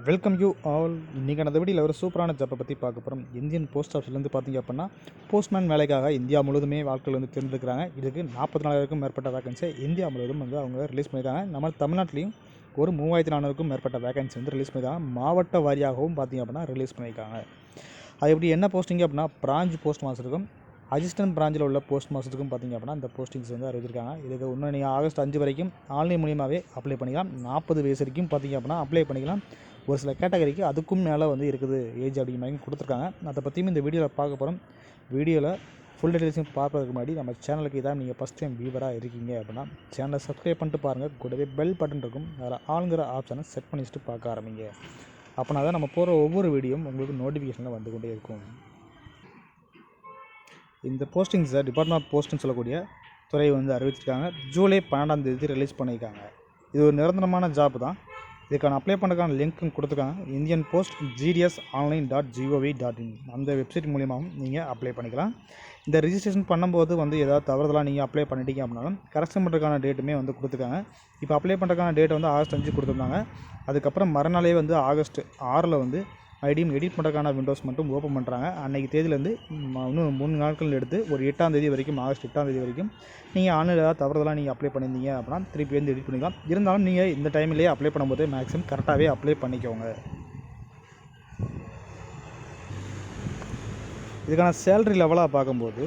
Welcome you all. இன்றைக்கி அந்த வீடியோவில் ஒரு சூப்பரான ஜாப்பை பற்றி பார்க்க போகிறோம். இந்தியன் போஸ்ட் ஆஃபீஸ்லேருந்து பார்த்தீங்க அப்படின்னா போஸ்ட்மேன் வேலைக்காக இந்தியா முழுவதுமே ஆட்கள் வந்து தேர்ந்தெடுக்கிறாங்க. இதுக்கு 44,000க்கும் மேற்பட்ட வேகன்சி இந்தியா முழுவதும் வந்து அவங்க ரிலீஸ் பண்ணியிருக்காங்க. நம்ம தமிழ்நாட்டிலையும் ஒரு 3,400க்கும் மேற்பட்ட வேகன்சி வந்து ரிலீஸ் பண்ணியிருக்காங்க. மாவட்ட வாரியாகவும் பார்த்தீங்க அப்படின்னா ரிலீஸ் பண்ணியிருக்காங்க. அது எப்படி என்ன போஸ்டிங் அப்படின்னா பிரான்ச் போஸ்ட் மாஸ்டருக்கும் அசிஸ்டன்ட் பிரான்ச்சில் உள்ள போஸ்ட் மாஸ்டருக்கும் பார்த்திங்க அப்படின்னா இந்த போஸ்டிங்ஸ் வந்து அறிவிச்சிருக்காங்க. இதுக்கு இன்னும் நீங்கள் ஆகஸ்ட் 5 வரைக்கும் ஆன்லைன் மூலியமாகவே அப்ளை பண்ணிக்கலாம். 40 வயசு வரைக்கும் பார்த்திங்க அப்படின்னா அப்ளை பண்ணிக்கலாம். ஒரு சில கேட்டகரிக்கு அதுக்கும் மேலே வந்து இருக்குது ஏஜ் அப்படிங்கிற மாதிரி கொடுத்துருக்காங்க. அதை பற்றியும் இந்த வீடியோவில் பார்க்க போகிறோம். வீடியோவில் ஃபுல் டீட்டெயில்ஸையும் பார்க்கறதுக்கு முன்னாடி நம்ம சேனலுக்கு இதான் நீங்கள் ஃபஸ்ட் டைம் வியூவராக இருக்கீங்க அப்படின்னா சேனலை சப்ஸ்கிரைப் பண்ணிட்டு பாருங்கள். கூடவே பெல் பட்டன் இருக்கும், அதில் ஆளுங்கிற ஆப்ஷனை செட் பண்ணி வச்சுட்டு பார்க்க ஆரம்பிங்க. அப்படின்னா தான் நம்ம போகிற ஒவ்வொரு வீடியோவும் உங்களுக்கு நோட்டிஃபிகேஷனில் வந்து கொண்டே இருக்கும். இந்த போஸ்டிங்ஸை டிபார்ட்மெண்ட் ஆஃப் போஸ்ட்னு சொல்லக்கூடிய துறை வந்து அறிவிச்சிருக்காங்க. ஜூலை 12ஆம் தேதி ரிலீஸ் பண்ணியிருக்காங்க. இது ஒரு நிரந்தரமான ஜாப் தான். இதுக்கான அப்ளை பண்ணுறதுக்கான லிங்க்கும் கொடுத்துருக்காங்க. இந்தியன் போஸ்ட் gdsonline.gov.in அந்த வெப்சைட் மூலியமாகவும் நீங்கள் அப்ளை பண்ணிக்கலாம். இந்த ரிஜிஸ்ட்ரேஷன் பண்ணும்போது வந்து ஏதாவது தவறுதலாக நீங்கள் அப்ளை பண்ணிட்டீங்க அப்படின்னாலும் கரெக்ஷன் பண்ணுறதுக்கான டேட்டுமே வந்து கொடுத்துருக்காங்க. இப்போ அப்ளை பண்ணுறதுக்கான டேட்டை வந்து ஆகஸ்ட் 5 கொடுத்துருந்தாங்க. அதுக்கப்புறம் மறுநாளே வந்து ஆகஸ்ட் 6 வந்து ஐடியும் எடிட் பண்ணுறதுக்கான விண்டோஸ் மட்டும் ஓப்பன் பண்ணுறாங்க. அன்றைக்கி தேதியிலேருந்து இன்னும் 3 நாட்கள் எடுத்து ஒரு 8ஆம் தேதி வரைக்கும், ஆகஸ்ட் 8ஆம் தேதி வரைக்கும் நீங்கள் ஆன்லைனில் ஏதாவது தவறுதலாக நீங்கள் அப்ளை பண்ணியிருந்தீங்க அப்படின்னா திருப்பி வந்து எடிட் பண்ணிக்கலாம். இருந்தாலும் நீங்கள் இந்த டைம்லேயே அப்ளை பண்ணும்போது மேக்ஸிமம் கரெக்டாகவே அப்ளை பண்ணிக்கோங்க. இதுக்கான சேலரி லெவலாக பார்க்கும்போது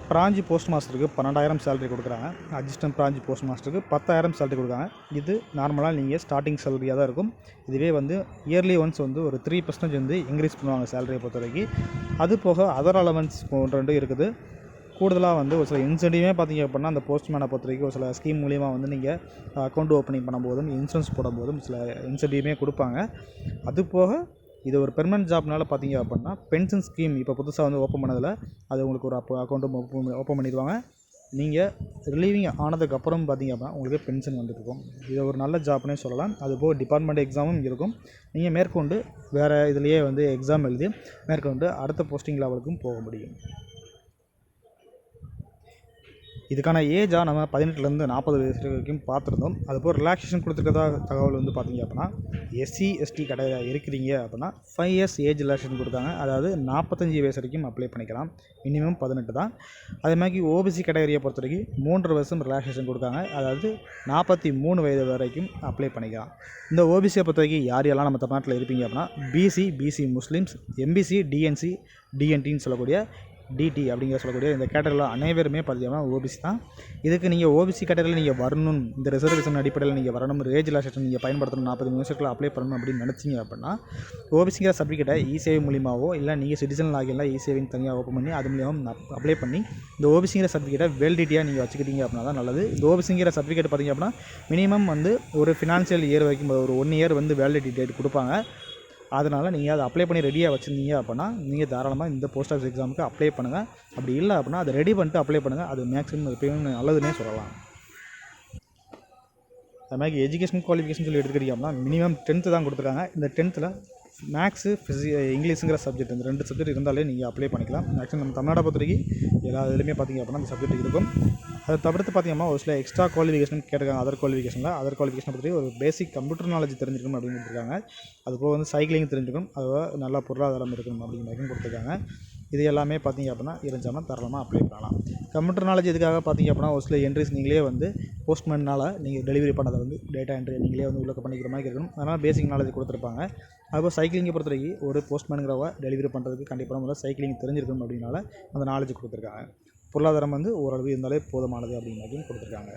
பிரான்ச் போஸ்ட் மாஸ்டருக்கு 12,000 சேலரி கொடுக்குறாங்க. அசிஸ்டன்ட் பிரான்ச் போஸ்ட் மாஸ்டருக்கு 10,000 சேலரி கொடுக்குறாங்க. இது நார்மலாக நீங்கள் ஸ்டார்டிங் சேலரியாக தான் இருக்கும். இதுவே வந்து இயர்லி ஒன்ஸ் வந்து ஒரு 3% வந்து இன்க்ரீஸ் பண்ணுவாங்க சேலரியை பொறுத்த வரைக்கும். அது போக அதர் அலவன்ஸ் ஒன்று இருக்குது. கூடுதலாக வந்து ஒரு சில இன்சென்டிவே பார்த்திங்க அப்படின்னா அந்த போஸ்ட்மேனை பொறுத்த வரைக்கும் ஒரு சில ஸ்கீம் மூலிமா வந்து நீங்கள் அக்கௌண்ட் ஓப்பனிங் பண்ணும்போதும் இன்சூரன்ஸ் போடும்போதும் சில இன்சென்டிவே கொடுப்பாங்க. அது போக இது ஒரு பெர்மனன்ட் ஜாப்னால பார்த்தீங்க அப்படின்னா பென்ஷன் ஸ்கீம் இப்போ புதுசாக வந்து ஓப்பன் பண்ணதில் அது உங்களுக்கு ஒரு அக்கௌண்ட்டும் ஓப்பன் பண்ணிடுவாங்க. நீங்கள் ரிலீவிங் ஆனதுக்கப்புறம் பார்த்தீங்க அப்படின்னா உங்களுக்கு பென்ஷன் வந்துருக்கும். இது ஒரு நல்ல ஜாப்னே சொல்லலாம். அதுபோக டிபார்ட்மெண்ட் எக்ஸாமும் இருக்கும். நீங்கள் மேற்கொண்டு வேறு இதுலேயே வந்து எக்ஸாம் எழுதி மேற்கொண்டு அடுத்த போஸ்டிங் லெவலுக்கும் போக முடியும். இதுக்கான ஏஜாக நம்ம 18லேருந்து 40 வயசு வரைக்கும் பார்த்துருந்தோம். அதுபோல் ரிலாக்ஸேஷன் கொடுத்துருக்கதா தகவல் வந்து பார்த்திங்க அப்படின்னா SC ST இருக்கிறீங்க அப்படின்னா 5 இயர்ஸ் ஏஜ் ரிலாக்ஸேஷன் கொடுத்தாங்க. அதாவது 45 வயசு வரைக்கும் அப்ளை பண்ணிக்கலாம். மினிமம் 18 தான். அதே மாதிரி OBC கேட்டகரியை பொறுத்த வரைக்கும் 3 வருஷம் ரிலாக்ஸேஷன் கொடுத்தாங்க. அதாவது 43 வயது வரைக்கும் அப்ளை பண்ணிக்கலாம். இந்த OBCயை பொறுத்த வரைக்கும் யாரெல்லாம் நம்ம தமிழ்நாட்டில் இருப்பீங்க அப்படின்னா BC முஸ்லீம்ஸ், MBC DNC DNTன்னு சொல்லக்கூடிய DT அப்படிங்கிற சொல்லக்கூடிய இந்த கேட்டகரியில் அனைவருமே பார்த்தீங்கன்னா OBC தான். இதுக்கு நீங்கள் OBC கேட்டகரியில் நீங்கள் வரணும், இந்த ரிசர்வேஷன் அடிப்படையில் நீங்கள் வரணும், ஏஜ் ரிலாக்ஸேஷன் நீங்கள் பயன்படுத்தணும், 40 நிமிஷத்தில் அப்ளை பண்ணணும் அப்படின்னு நினச்சிங்க அப்படின்னா OBCங்கிற சர்டிஃபிகேட்டை இசேவை மூலியமாகவோ இல்லை நீங்கள் சிட்டிசன் லாகின்லாம் இசேவின் தனியாக ஓப்பன் பண்ணி அது மூலியமாக அப்ளை பண்ணி இந்த OBCங்கிற சர்டிஃபிகேட்டை வேலிடிட்டியாக நீங்கள் வச்சுக்கிட்டீங்க அப்படின்னா தான் நல்லது. இந்த OBCங்கிற சர்டிஃபிகேட் பார்த்திங்க அப்படின்னா மினிமம் வந்து ஒரு ஃபினான்ஷியல் இயர் வரைக்கும் ஒரு 1 இயர் வந்து வேலிடிட்டி டேட் கொடுப்பாங்க. அதனால் நீங்கள் அதை அப்ளை பண்ணி ரெடியாக வச்சுருந்தீங்க அப்படின்னா நீங்கள் தாராளமாக இந்த போஸ்ட் ஆஃபீஸ் எக்ஸாமுக்கு அப்ளை பண்ணுங்கள். அப்படி இல்லை அப்படின்னா அதை ரெடி பண்ணிட்டு அப்ளை பண்ணுங்கள். அது மேக்ஸிமம் எப்பயும் நல்லதுன்னே சொல்லலாம். அது மாதிரி எஜுகேஷன் குவாலிஃபிகேஷன் சொல்லி எடுத்துக்கிட்டீங்க அப்படின்னா மினிமம் 10th தான் கொடுத்துருக்காங்க. இந்த 10th மேக்ஸு இங்கிலீஷுங்கிற சப்ஜெக்ட் இந்த 2 சப்ஜெக்ட் இருந்தாலே நீங்கள் அப்ளை பண்ணிக்கலாம். மேக்ஸிமம் நம்ம தமிழ்நாட்டை பொறுத்த வரைக்கும் எல்லா இதுலையுமே பார்த்திங்க அப்படின்னா அந்த சப்ஜெக்ட் இருக்கும். அதை தவிர்த்து பார்த்திங்கன்னா ஒரு சில எக்ஸ்ட்ரா குவாலிஃபிகேஷன் கேட்டிருக்காங்க. அதர் குவாலிஃபிகேஷனை பற்றி ஒரு பேசிக் கம்ப்யூட்டர் நாலேஜ் தெரிஞ்சிருக்கணும் அப்படின்னு கொடுத்துருக்காங்க. அதுபோக வந்து சைக்கிளிங் தெரிஞ்சுக்கணும், அது நல்லா பொருளாதாரம் இருக்கணும் அப்படிங்கிற மாதிரி கொடுத்துருக்காங்க. இது எல்லாமே பார்த்திங்க அப்படின்னா இருந்துச்சுன்னா தாராளமாக அப்ளை பண்ணலாம். கம்ப்யூட்டர் நாலேஜ் எதுக்காக பார்த்திங்க அப்படின்னா ஒரு சில என்ட்ரிஸ் நீங்களே வந்து போஸ்ட்மேனால் நீங்கள் டெலிவரி பண்ணதை வந்து டேட்டா என்ட்ரி நீங்களே வந்து உள்ளே பண்ணிக்கிற மாதிரி இருக்கணும். அதனால் பேசிக் நாலேஜ் கொடுத்துருப்பாங்க. அதுபோல் சைக்கிளிங்கை பொறுத்த வரைக்கும் ஒரு போஸ்ட்மேனுங்கிறவ டெலிவரி பண்ணுறதுக்கு கண்டிப்பாக முதல்ல சைக்கிளிங் தெரிஞ்சிருக்கணும் அப்படின்னால அந்த நாலேஜ் கொடுத்துருக்காங்க. பொருளாதாரம் வந்து ஓரளவு இருந்தாலே போதுமானது அப்படிங்கிறதையும் கொடுத்துருக்காங்க.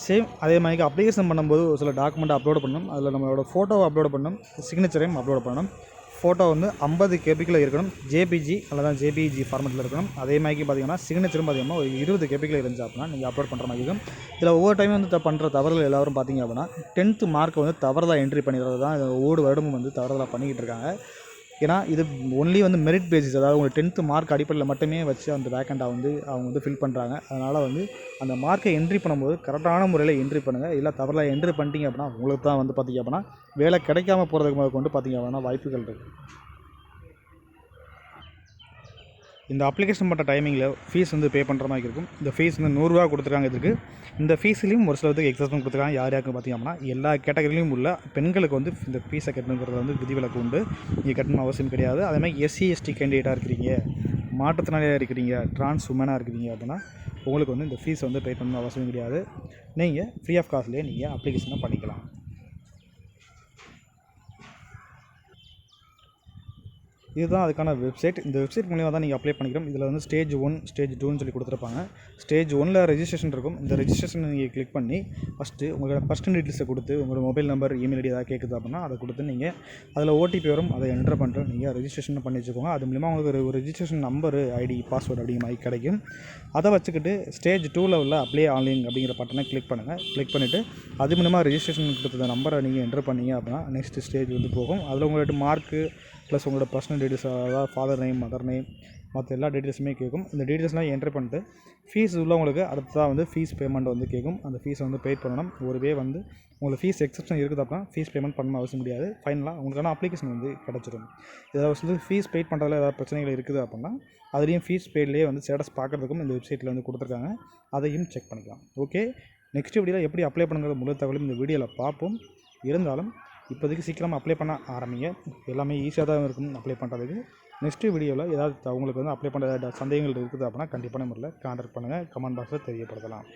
சேம் அதே மாதிரி அப்ளிகேஷன் பண்ணும்போது ஒரு சில டாக்குமெண்ட் அப்லோட் பண்ணணும். அதில் நம்மளோட ஃபோட்டோவை அப்லோட் பண்ணணும், சிக்னேச்சரையும் அப்லோட் பண்ணணும். ஃபோட்டோ வந்து 50 KBக்குள்ளே இருக்கணும், JPG அல்லது JPG ஃபார்மெட்டில் இருக்கணும். அதே மாதிரி பார்த்திங்கன்னா சிக்னேச்சரும் பார்த்திங்கன்னா ஒரு 20 KBக்குள்ளே இருந்துச்சு அப்படின்னா நீங்கள் அப்லோட் பண்ணுற மாதிரி இருக்கும். இதில் ஒவ்வொரு டைமும் வந்து பண்ணுற தவறுகள் எல்லோரும் பார்த்திங்க அப்படின்னா 10th மார்க்கை வந்து தவறுதலாக என்ட்ரி பண்ணிடுறது தான் ஒவ்வொரு வருடமும் வந்து தவறுதலாக பண்ணிக்கிட்டு இருக்காங்க. ஏன்னா இது ஒன்லி வந்து மெரிட் பேசிஸ், அதாவது உங்களுக்கு 10th மார்க் அடிப்படையில் மட்டுமே வச்சு அந்த வேக்கண்ட்டாக வந்து அவங்க வந்து ஃபில் பண்ணுறாங்க. அதனால் வந்து அந்த மார்க்கை என்ட்ரி பண்ணும்போது கரெக்டான முறையில் என்ட்ரி பண்ணுங்கள். இல்லை தவறில் என்ட்ரி பண்ணிட்டீங்க அப்படின்னா உங்களுக்கு தான் வந்து பார்த்திங்க அப்படின்னா வேலை கிடைக்காம போகிறதுக்கு கொண்டு பார்த்திங்க அப்படின்னா வாய்ப்புகள் இருக்குது. இந்த அப்ளிகேஷன் பண்ணுற டைமிங்கில் ஃபீஸ் வந்து பே பண்ணுற மாதிரி இருக்கும். இந்த ஃபீஸ் வந்து ரூ. 100 கொடுத்துருக்காங்க இதுக்கு. இந்த ஃபீஸ்லேயும் ஒரு சிலருக்கு எக்ஸப்ஷன் கொடுத்துருக்காங்க. யார் யாருக்கு பார்த்திங்க அப்படின்னா எல்லா கேட்டகரியிலையும் உள்ள பெண்களுக்கு வந்து இந்த ஃபீஸை கட்டணுங்கிறது வந்து விதிவிலக்கு உண்டு. நீங்கள் கட்டணும் அவசியம் கிடையாது. அதேமாதிரி எஸ்சி எஸ்டி கேண்டிடேட்டாக இருக்கிறீங்க, மாற்றுத்திறனாளியாக இருக்கிறீங்க, ட்ரான்ஸ் உமனாக இருக்கிறீங்க அப்படின்னா உங்களுக்கு வந்து இந்த ஃபீஸ் வந்து பே பண்ணணும் அவசியம் கிடையாது. நீங்கள் ஃப்ரீ ஆஃப் காஸ்ட்லேயே நீங்கள் அப்ளிகேஷனை பண்ணிக்கலாம். இதுதான் அதுக்கான வெப்சைட். இந்த வெப்சைட் மூலியமாக தான் நீங்கள் அப்ளை பண்ணிக்கிறோம். இதில் வந்து ஸ்டேஜ் 1 ஸ்டேஜ் 2ன்னு சொல்லி கொடுத்துருப்பாங்க. ஸ்டேஜ் 1ல் ரெஜிஸ்ட்ரேஷன் இருக்கும். இந்த ரெஜிஸ்ட்ரேஷனை நீங்கள் கிளிக் பண்ணி ஃபஸ்ட்டு உங்களோட பர்சனல் டீட்டெயில்ஸை கொடுத்து உங்களோட மொபைல் நம்பர், இமெயில் ஐடி ஏதாவது கேட்குது அப்படின்னா அதை கொடுத்து நீங்கள் அதில் ஓடிபி வரும், அதை என்டர் பண்ணிட்டு நீங்கள் ரெஜிஸ்ட்ரேஷன் பண்ணி வச்சுக்கோங்க. அது மூலிமா உங்களுக்கு ஒரு ரெஜிஸ்ட்ரேஷன் நம்பரு, ஐடி, பாஸ்வேர்டு அப்படிங்கிற மாதிரி கிடைக்கும். அதை வச்சுக்கிட்டு ஸ்டேஜ் 2ல் உள்ள அப்ளை ஆன்லைன் அப்படிங்கிற பட்டனை கிளிக் பண்ணுங்கள். கிளிக் பண்ணிவிட்டு அது மூலிமா ரெஜிஸ்ட்ரேஷன் கொடுத்த நம்பரை நீங்கள் என்டர் பண்ணீங்க அப்படின்னா நெக்ஸ்ட் ஸ்டேஜ் வந்து போகும். அதில் உங்களோட மார்க்கு ப்ளஸ் உங்களோட பர்சனல் டீட்டெயில்ஸ், அதாவது ஃபாதர் நேம், மதர் நேம், மற்ற எல்லா டீட்டெயில்ஸுமே கேட்கும். இந்த டீட்டெயில்ஸ்லாம் என்ட்ரு பண்ணிட்டு ஃபீஸ் உள்ளவங்களுக்கு அடுத்ததாக வந்து ஃபீஸ் பேமெண்ட் வந்து கேட்கும். அந்த ஃபீஸை வந்து பே பண்ணணும். ஒருவே வந்து உங்களுக்கு ஃபீஸ் எக்ஸப்ஷன் இருக்குது அப்படின்னா ஃபீஸ் பேமெண்ட் பண்ணணும் அவசியம் முடியாது. ஃபைனலாக உங்களுக்கான அப்ளிகேஷன் வந்து கிடச்சிடும். ஏதாவது வந்து ஃபீஸ் பெய்ட் பண்ணுறதுல ஏதாவது பிரச்சனைகள் இருக்குது அப்படின்னா அதுலேயும் ஃபீஸ் பெய்ட்லேயே வந்து ஸ்டேட்டஸ் பார்க்குறதுக்கும் இந்த வெப்சைட்டில் வந்து கொடுத்துருக்காங்க. அதையும் செக் பண்ணிக்கலாம். ஓகே, நெக்ஸ்ட் வீடியோவில் எப்படி அப்ளை பண்ணுங்கிறது முழு தகவலும் இந்த வீடியோவில் பார்ப்போம். இருந்தாலும் இப்போதைக்கு சீக்கிரமாக அப்ளை பண்ண ஆரம்பிங்க. எல்லாமே ஈஸியாக தான் இருக்கும் அப்ளை பண்ணுறதுக்கு. நெக்ஸ்ட்டு வீடியோவில் ஏதாவது உங்களுக்கு வந்து அப்ளை பண்ணுற சந்தேகங்கள் இருக்குது அப்படின்னா கண்டிப்பான முறையில் கான்டாக்ட் பண்ணுங்கள். கமெண்ட் பாக்ஸில் தெரியப்படுத்தலாம்.